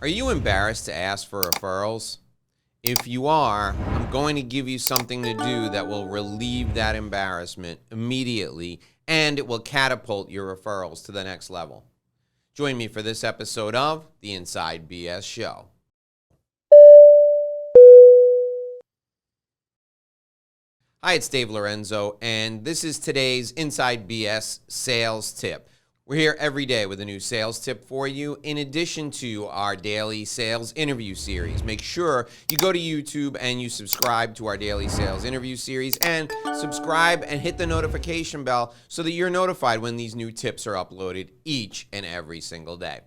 Are you embarrassed to ask for referrals? If you are, I'm going to give you something to do that will relieve that embarrassment immediately, and it will catapult your referrals to the next level. Join me for this episode of the Inside BS Show. Hi, it's Dave Lorenzo, and this is today's Inside BS sales tip. We're here every day with a new sales tip for you, in addition to our daily sales interview series. Make sure you go to YouTube and you subscribe to our daily sales interview series, and subscribe and hit the notification bell so that you're notified when these new tips are uploaded each and every single day.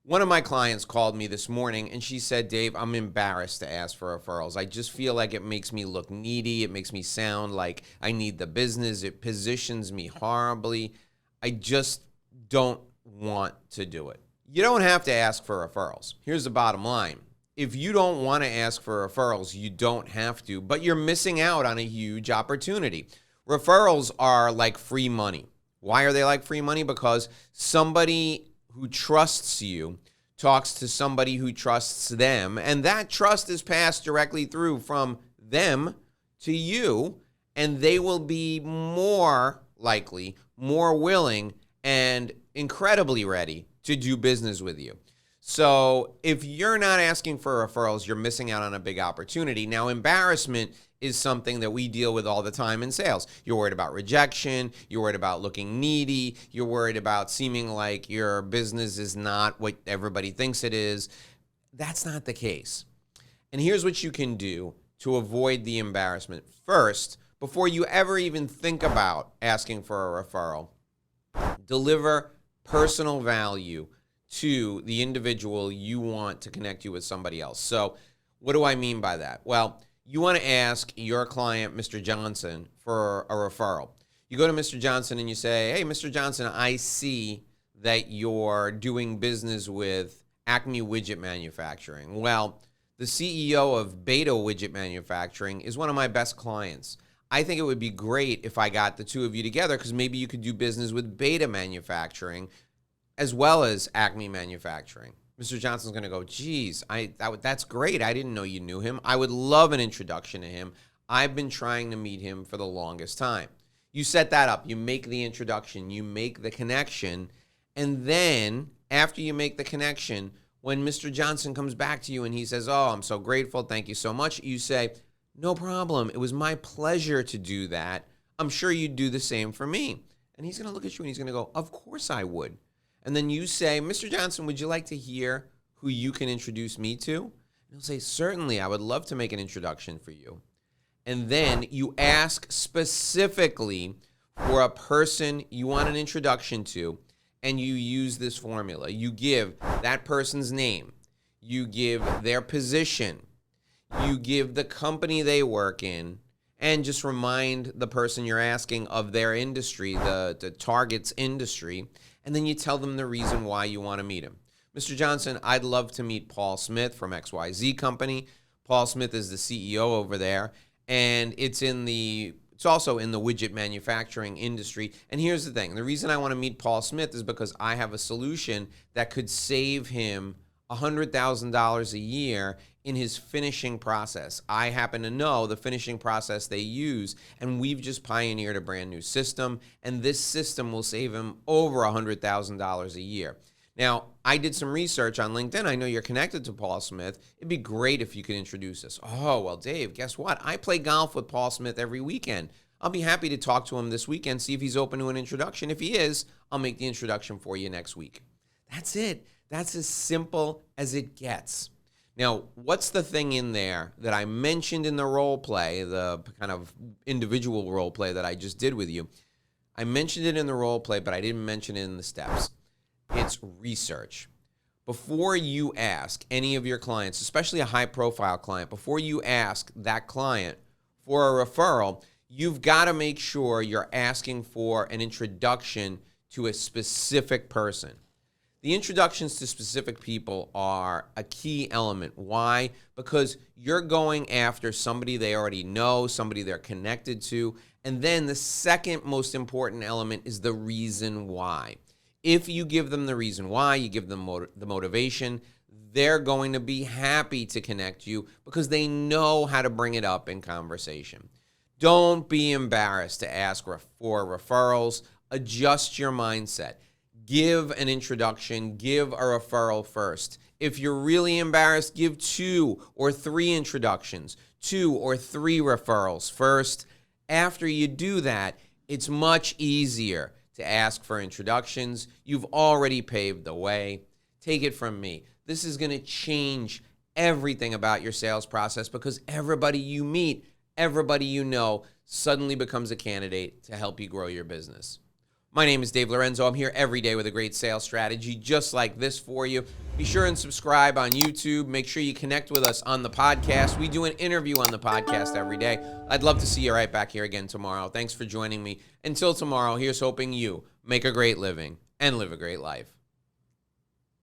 One of my clients called me this morning and she said, Dave, I'm embarrassed to ask for referrals. I just feel like it makes me look needy. It makes me sound like I need the business. It positions me horribly. I just don't want to do it. You don't have to ask for referrals. Here's the bottom line. If you don't want to ask for referrals, you don't have to, but you're missing out on a huge opportunity. Referrals are like free money. Why are they like free money? Because somebody who trusts you talks to somebody who trusts them, and that trust is passed directly through from them to you, and they will be more likely, more willing, and incredibly ready to do business with you. So if you're not asking for referrals, you're missing out on a big opportunity. Now, embarrassment is something that we deal with all the time in sales. You're worried about rejection. You're worried about looking needy. You're worried about seeming like your business is not what everybody thinks it is. That's not the case. And here's what you can do to avoid the embarrassment. First, before you ever even think about asking for a referral, deliver personal value to the individual you want to connect you with somebody else. So what do I mean by that? Well, you want to ask your client, Mr. Johnson, for a referral. You go to Mr. Johnson and you say, hey, Mr. Johnson, I see that you're doing business with Acme Widget Manufacturing. Well, the CEO of Beta Widget Manufacturing is one of my best clients. I think it would be great if I got the two of you together because maybe you could do business with Beta Manufacturing as well as Acme Manufacturing. Mr. Johnson's going to go, geez, that's great. I didn't know you knew him. I would love an introduction to him. I've been trying to meet him for the longest time. You set that up. You make the introduction. You make the connection. And then after you make the connection, when Mr. Johnson comes back to you and he says, oh, I'm so grateful. Thank you so much. You say, no problem. It was my pleasure to do that. I'm sure you'd do the same for me. And he's going to look at you and he's going to go, of course I would. And then you say, Mr. Johnson, would you like to hear who you can introduce me to? And he'll say, certainly, I would love to make an introduction for you. And then you ask specifically for a person you want an introduction to, and you use this formula. You give that person's name. You give their position. You give the company they work in, and just remind the person you're asking of their industry, the target's industry, and then you tell them the reason why you want to meet him. Mr. Johnson, I'd love to meet Paul Smith from XYZ Company. Paul Smith is the CEO over there, and it's also in the widget manufacturing industry. And here's the thing. The reason I want to meet Paul Smith is because I have a solution that could save him $100,000 a year in his finishing process. I happen to know the finishing process they use, and we've just pioneered a brand new system, and this system will save him over $100,000 a year. Now, I did some research on LinkedIn. I know you're connected to Paul Smith. It'd be great if you could introduce us. Oh, well, Dave, guess what? I play golf with Paul Smith every weekend. I'll be happy to talk to him this weekend, see if he's open to an introduction. If he is, I'll make the introduction for you next week. That's it. That's as simple as it gets. Now, what's the thing in there that I mentioned in the role play, the kind of individual role play that I just did with you? I mentioned it in the role play, but I didn't mention it in the steps. It's research. Before you ask any of your clients, especially a high-profile client, before you ask that client for a referral, you've got to make sure you're asking for an introduction to a specific person. The introductions to specific people are a key element. Why? Because you're going after somebody they already know, somebody they're connected to, and then the second most important element is the reason why. If you give them the reason why, you give them the motivation, they're going to be happy to connect you because they know how to bring it up in conversation. Don't be embarrassed to ask for referrals. Adjust your mindset. Give an introduction. Give a referral first. If you're really embarrassed, give 2 or 3 introductions, 2 or 3 referrals first. After you do that, it's much easier to ask for introductions. You've already paved the way. Take it from me. This is going to change everything about your sales process because everybody you meet, everybody you know, suddenly becomes a candidate to help you grow your business. My name is Dave Lorenzo. I'm here every day with a great sales strategy just like this for you. Be sure and subscribe on YouTube. Make sure you connect with us on the podcast. We do an interview on the podcast every day. I'd love to see you right back here again tomorrow. Thanks for joining me. Until tomorrow, here's hoping you make a great living and live a great life.